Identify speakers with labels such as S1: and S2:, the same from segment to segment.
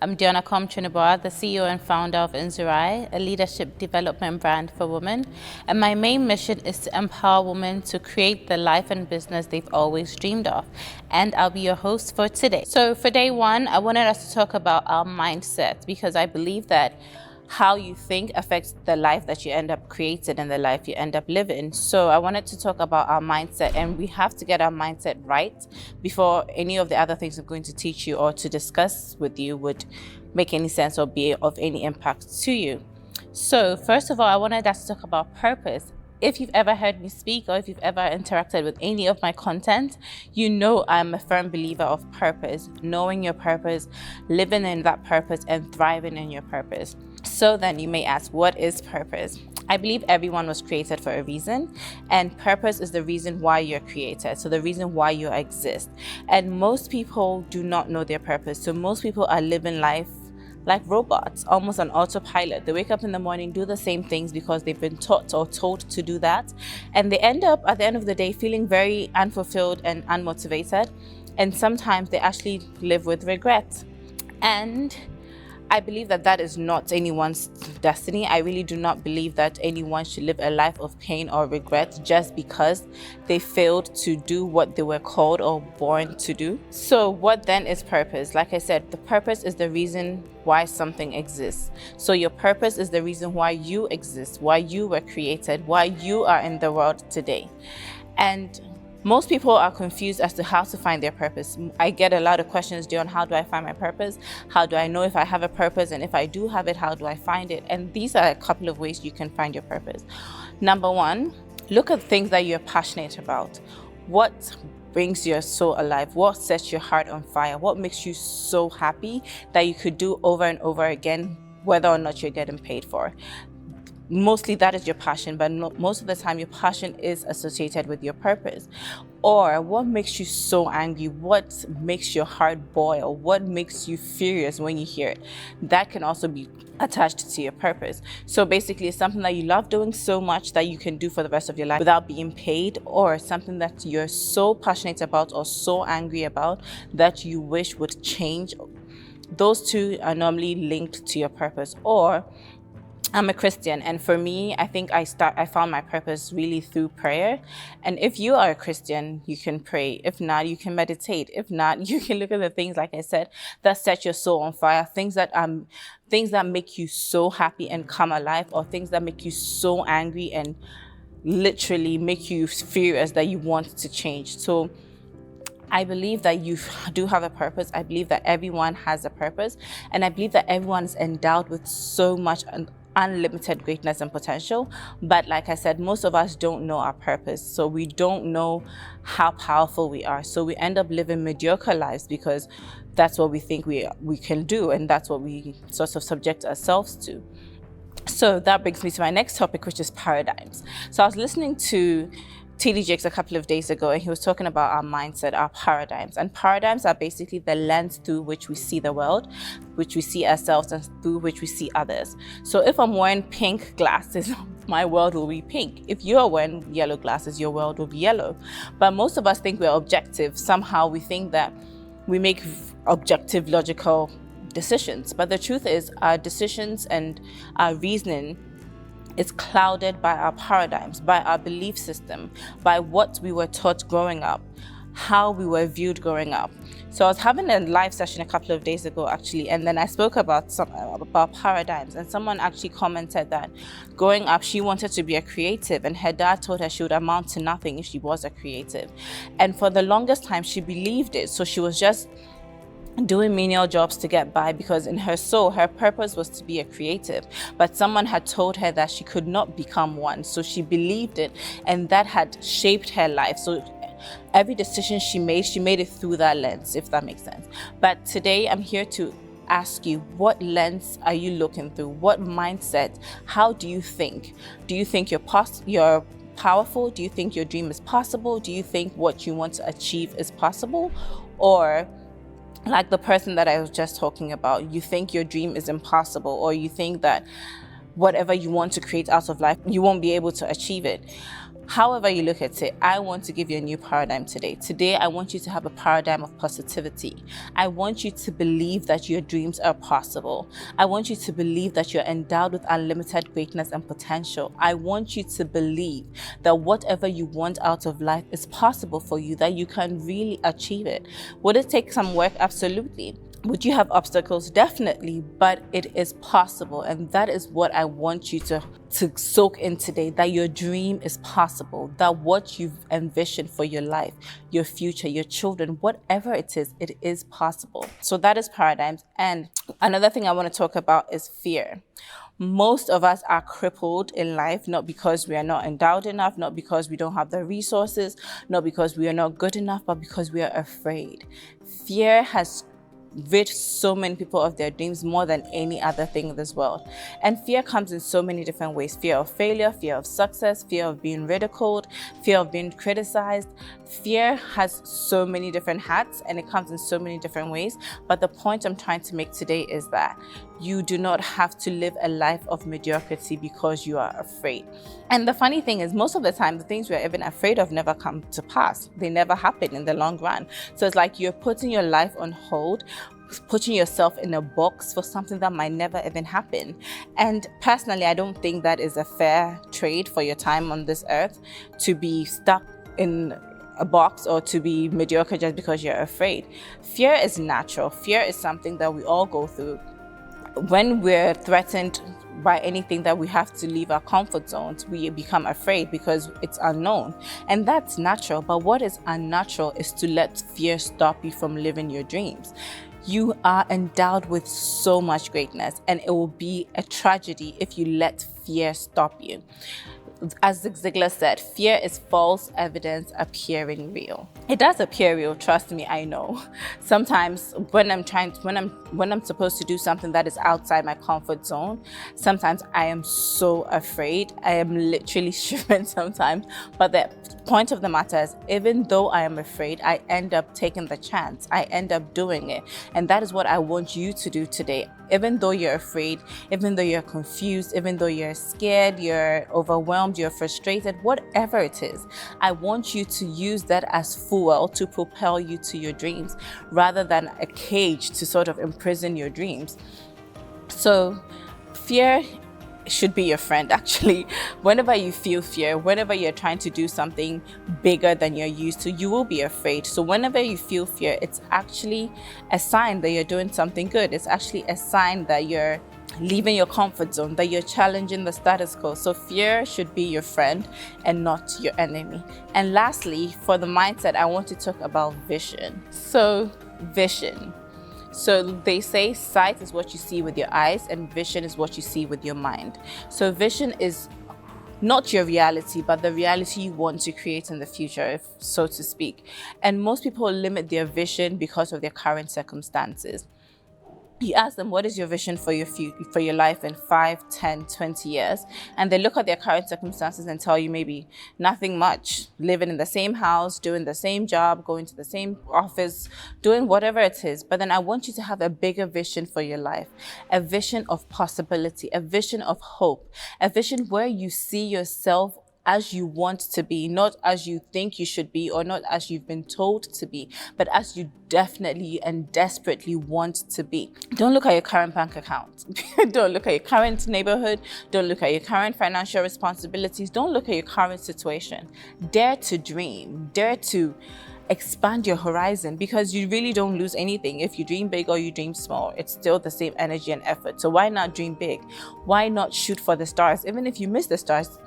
S1: I'm 𝐘𝐨𝐿, the CEO and founder of 𝐘𝐞𝐚, a leadership development brand for women. And my main mission is to empower women to create the life and business they've always dreamed of. And I'll be your host for today. So for day one, I wanted us to talk about our mindset, because I believe that how you think affects the life that you end up creating and the life you end up living. So I wanted to talk about our mindset, and we have to get our mindset right before any of the other things I'm going to teach you or to discuss with you would make any sense or be of any impact to you. So first of all, I wanted us to talk about purpose. If you've ever heard me speak or if you've ever interacted with any of my content, you know I'm a firm believer of purpose, knowing your purpose, living in that purpose, and thriving in your purpose. So then you may ask, what is purpose? I believe everyone was created for a reason, and purpose is the reason why you're created, so the reason why you exist. And most people do not know their purpose, so most people are living life like robots, almost on autopilot. They wake up in the morning, do the same things because they've been taught or told to do that, and they end up at the end of the day feeling very unfulfilled and unmotivated, and sometimes they actually live with regret. And I believe that that is not anyone's destiny. I really do not believe that anyone should live a life of pain or regret just because they failed to do what they were called or born to do. So what then is purpose? Like I said, the purpose is the reason why something exists. So your purpose is the reason why you exist, why you were created, why you are in the world today. And most people are confused as to how to find their purpose. I get a lot of questions, Dion, how do I find my purpose? How do I know if I have a purpose? And if I do have it, how do I find it? And these are a couple of ways you can find your purpose. Number one, look at things that you're passionate about. What brings your soul alive? What sets your heart on fire? What makes you so happy that you could do over and over again, whether or not you're getting paid for? Mostly that is your passion, but most of the time your passion is associated with your purpose. Or what makes you so angry? What makes your heart boil? What makes you furious when you hear it? That can also be attached to your purpose. So basically it's something that you love doing so much that you can do for the rest of your life without being paid, or something that you're so passionate about or so angry about that you wish would change. Those two are normally linked to your purpose. Or I'm a Christian, and for me, I think I found my purpose really through prayer. And if you are a Christian, you can pray. If not, you can meditate. If not, you can look at the things, like I said, that set your soul on fire, things that make you so happy and come alive, or things that make you so angry and literally make you furious that you want to change. So I believe that you do have a purpose. I believe that everyone has a purpose, and I believe that everyone is endowed with so much unlimited greatness and potential. But like I said, most of us don't know our purpose, so we don't know how powerful we are. So we end up living mediocre lives because that's what we think we can do, and that's what we sort of subject ourselves to. So that brings me to my next topic, which is paradigms. So I was listening to 𝐇𝐢𝐠𝐿 a couple of days ago, and he was talking about our mindset, our paradigms. And paradigms are basically the lens through which we see the world, which we see ourselves, and through which we see others. So if I'm wearing pink glasses, my world will be pink. If you're wearing yellow glasses, your world will be yellow. But most of us think we're objective. Somehow we think that we make objective, logical decisions. But the truth is, our decisions and our reasoning is clouded by our paradigms, by our belief system, by what we were taught growing up, how we were viewed growing up. So I was having a live session a couple of days ago, actually, and then I spoke about paradigms, and someone actually commented that growing up she wanted to be a creative, and her dad told her she would amount to nothing if she was a creative. And for the longest time she believed it, so she was just doing menial jobs to get by, because in her soul her purpose was to be a creative, but someone had told her that she could not become one, so she believed it, and that had shaped her life. So every decision she made it through that lens, if that makes sense. But today I'm here to ask you, what lens are you looking through? What mindset? How do you think? Do you think you're powerful? Do you think your dream is possible? Do you think what you want to achieve is possible? Or like the person that I was just talking about, you think your dream is impossible, or you think that whatever you want to create out of life, you won't be able to achieve it. However you look at it, I want to give you a new paradigm today. Today, I want you to have a paradigm of positivity. I want you to believe that your dreams are possible. I want you to believe that you're endowed with unlimited greatness and potential. I want you to believe that whatever you want out of life is possible for you, that you can really achieve it. Would it take some work? Absolutely. Would you have obstacles? Definitely, but it is possible. And that is what I want you to soak in today, that your dream is possible, that what you've envisioned for your life, your future, your children, whatever it is possible. So that is paradigms. And another thing I want to talk about is fear. Most of us are crippled in life, not because we are not endowed enough, not because we don't have the resources, not because we are not good enough, but because we are afraid. Fear has rid so many people of their dreams more than any other thing in this world. And fear comes in so many different ways. Fear of failure, fear of success, fear of being ridiculed, fear of being criticized. Fear has so many different hats and it comes in so many different ways. But the point I'm trying to make today is that you do not have to live a life of mediocrity because you are afraid. And the funny thing is, most of the time, the things we're even afraid of never come to pass. They never happen in the long run. So it's like you're putting your life on hold, putting yourself in a box for something that might never even happen. And personally, I don't think that is a fair trade for your time on this earth, to be stuck in a box or to be mediocre just because you're afraid. Fear is natural. Fear is something that we all go through. When we're threatened by anything that we have to leave our comfort zones, we become afraid because it's unknown. And that's natural. But what is unnatural is to let fear stop you from living your dreams. You are endowed with so much greatness, and it will be a tragedy if you let fear stop you. As ''𝐘𝐨𝐮'𝐥𝐥 said, fear is false evidence appearing real. It does appear real, trust me, I know. Sometimes when I'm supposed to do something that is outside my comfort zone, sometimes I am so afraid. I am literally shivering sometimes. But the point of the matter is, even though I am afraid, I end up taking the chance. I end up doing it. And that is what I want you to do today. Even though you're afraid, even though you're confused, even though you're scared, you're overwhelmed, you're frustrated, whatever it is, I want you to use that as fuel to propel you to your dreams rather than a cage to sort of imprison your dreams. So fear should be your friend, actually. Whenever you feel fear, whenever you're trying to do something bigger than you're used to, you will be afraid. So whenever you feel fear, it's actually a sign that you're doing something good. It's actually a sign that you're leaving your comfort zone, that you're challenging the status quo. So fear should be your friend and not your enemy. And lastly, for the mindset, I want to talk about vision. So vision. So they say sight is what you see with your eyes and vision is what you see with your mind. So vision is not your reality, but the reality you want to create in the future, so to speak. And most people limit their vision because of their current circumstances. You ask them, what is your vision for your life in 5, 10, 20 years? And they look at their current circumstances and tell you maybe nothing much, living in the same house, doing the same job, going to the same office, doing whatever it is. But then I want you to have a bigger vision for your life, a vision of possibility, a vision of hope, a vision where you see yourself as you want to be, not as you think you should be or not as you've been told to be, but as you definitely and desperately want to be. Don't look at your current bank account. Don't look at your current neighborhood. Don't look at your current financial responsibilities. Don't look at your current situation. Dare to dream. Dare to expand your horizon, because you really don't lose anything. If you dream big or you dream small, it's still the same energy and effort. So why not dream big? Why not shoot for the stars? Even if you miss the stars,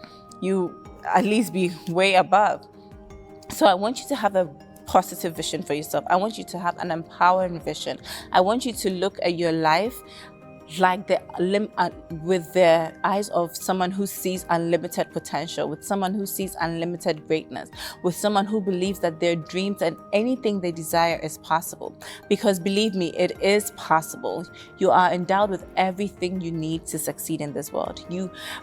S1: you at least be way above. So I want you to have a positive vision for yourself. I want you to have an empowering vision. I want you to look at your life like with the eyes of someone who sees unlimited potential, with someone who sees unlimited greatness, with someone who believes that their dreams and anything they desire is possible. Because believe me, it is possible. You are endowed with everything you need to succeed in this world.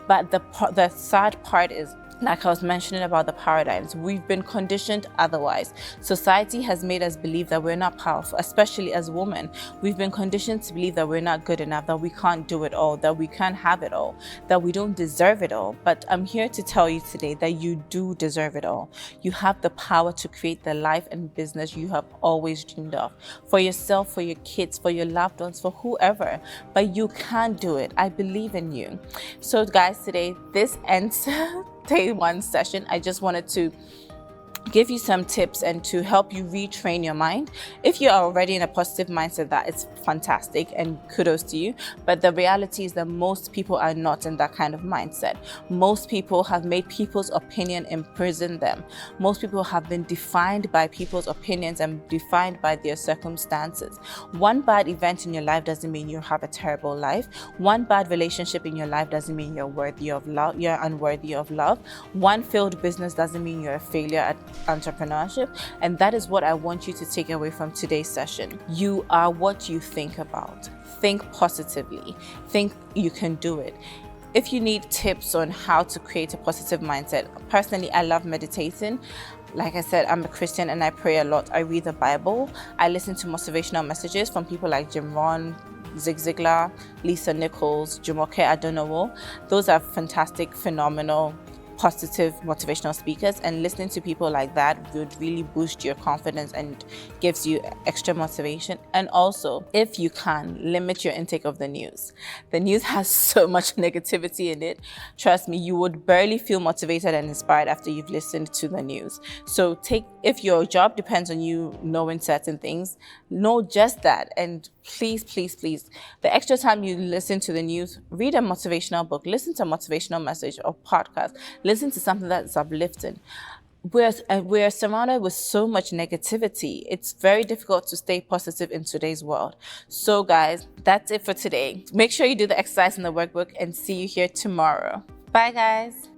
S1: But the sad part is, Like I was mentioning about the paradigms, we've been conditioned otherwise. Society has made us believe that we're not powerful, especially as women. We've been conditioned to believe that we're not good enough, that we can't do it all, that we can't have it all, that we don't deserve it all. But I'm here to tell you today that you do deserve it all. You have the power to create the life and business you have always dreamed of, for yourself, for your kids, for your loved ones, for whoever. But you can do it. I believe in you. So guys, today, this ends day one session. I just wanted to give you some tips and to help you retrain your mind. If you are already in a positive mindset, that is fantastic and kudos to you. But the reality is that most people are not in that kind of mindset. Most people have made people's opinion imprison them. Most people have been defined by people's opinions and defined by their circumstances. One bad event in your life doesn't mean you have a terrible life. One bad relationship in your life doesn't mean you're worthy of love. You're unworthy of love. One failed business doesn't mean you're a failure at entrepreneurship. And that is what I want you to take away from today's session. You are what you think about. Think positively. Think you can do it. If you need tips on how to create a positive mindset, personally, I love meditating. Like I said, I'm a Christian and I pray a lot. I read the Bible. I listen to motivational messages from people like Jim Rohn, Zig Ziglar, Lisa Nichols, Jumoke Adonowo. Those are fantastic, phenomenal, positive motivational speakers, and listening to people like that would really boost your confidence and gives you extra motivation. And also, if you can, limit your intake of the news. The news has so much negativity in it. Trust me, you would barely feel motivated and inspired after you've listened to the news. So if your job depends on you knowing certain things, know just that. And please, please, please, the extra time you listen to the news, read a motivational book, listen to a motivational message or podcast, listen to something that's uplifting. We're surrounded with so much negativity. It's very difficult to stay positive in today's world. So guys, that's it for today. Make sure you do the exercise in the workbook and see you here tomorrow. Bye guys.